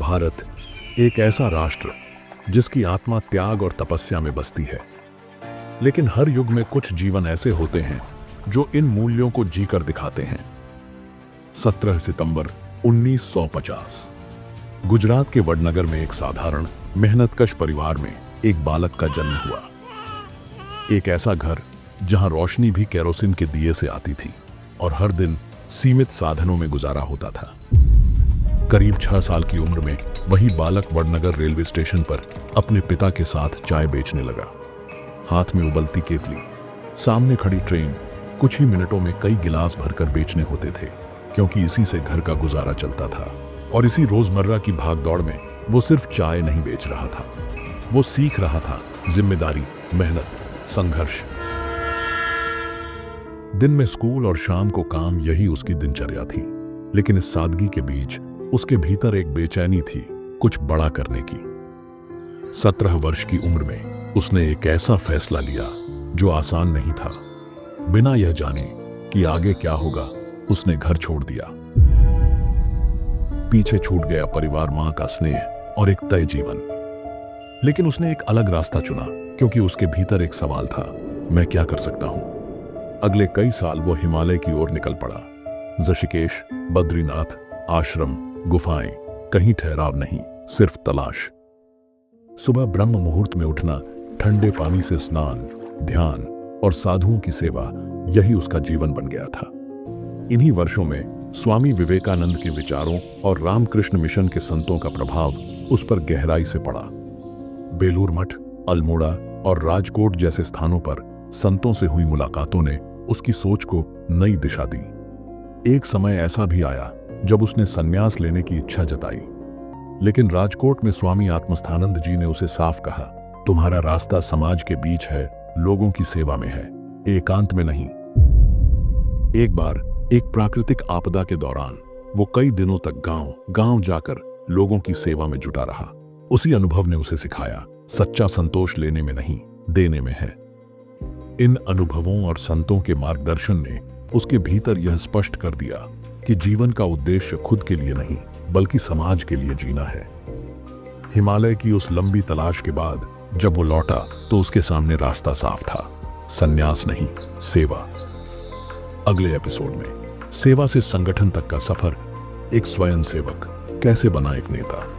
भारत एक ऐसा राष्ट्र जिसकी आत्मा त्याग और तपस्या में बसती है। लेकिन हर युग में कुछ जीवन ऐसे होते हैं जो इन मूल्यों को जीकर दिखाते हैं। 17 सितंबर 1950 गुजरात के वडनगर में एक साधारण मेहनतकश परिवार में एक बालक का जन्म हुआ। एक ऐसा घर जहां रोशनी भी केरोसिन के दिए से आती थी और हर दिन सीमित साधनों में गुजारा होता था। करीब 6 साल की उम्र में वही बालक वडनगर रेलवे स्टेशन पर अपने पिता के साथ चाय बेचने लगा। हाथ में उबलती केतली, सामने खड़ी ट्रेन, कुछ ही मिनटों में कई गिलास भरकर बेचने होते थे, क्योंकि इसी से घर का गुजारा चलता था। और इसी रोजमर्रा की भागदौड़ में वो सिर्फ चाय नहीं बेच रहा था, वो सीख रहा था जिम्मेदारी, मेहनत, संघर्ष। दिन में स्कूल और शाम को काम, यही उसकी दिनचर्या थी। लेकिन इस सादगी के बीच उसके भीतर एक बेचैनी थी, कुछ बड़ा करने की। 17 वर्ष की उम्र में उसने एक ऐसा फैसला लिया जो आसान नहीं था। बिना यह जाने कि आगे क्या होगा, उसने घर छोड़ दिया। पीछे छूट गया परिवार, मां का स्नेह और एक तय जीवन। लेकिन उसने एक अलग रास्ता चुना, क्योंकि उसके भीतर एक सवाल था, मैं क्या कर सकता हूं? अगले कई साल वो हिमालय की ओर निकल पड़ा। ऋषिकेश, बद्रीनाथ, आश्रम, गुफाएं, कहीं ठहराव नहीं, सिर्फ तलाश। सुबह ब्रह्म मुहूर्त में उठना, ठंडे पानी से स्नान, ध्यान और साधुओं की सेवा, यही उसका जीवन बन गया था। इन्हीं वर्षों में स्वामी विवेकानंद के विचारों और रामकृष्ण मिशन के संतों का प्रभाव उस पर गहराई से पड़ा। बेलूर मठ, अल्मोड़ा और राजकोट जैसे स्थानों पर संतों से हुई मुलाकातों ने उसकी सोच को नई दिशा दी। एक समय ऐसा भी आया जब उसने संन्यास लेने की इच्छा जताई। लेकिन राजकोट में स्वामी आत्मस्थानंद जी ने उसे साफ कहा, तुम्हारा रास्ता समाज के बीच है, लोगों की सेवा में है, एकांत में नहीं। एक बार एक प्राकृतिक आपदा के दौरान वो कई दिनों तक गांव जाकर लोगों की सेवा में जुटा रहा। उसी अनुभव ने उसे सिखाया, सच्चा संतोष लेने में नहीं, देने में है। इन अनुभवों और संतों के मार्गदर्शन ने उसके भीतर यह स्पष्ट कर दिया कि जीवन का उद्देश्य खुद के लिए नहीं, बल्कि समाज के लिए जीना है। हिमालय की उस लंबी तलाश के बाद जब वो लौटा तो उसके सामने रास्ता साफ था, संन्यास नहीं, सेवा। अगले एपिसोड में सेवा से संगठन तक का सफर, एक स्वयंसेवक कैसे बना एक नेता।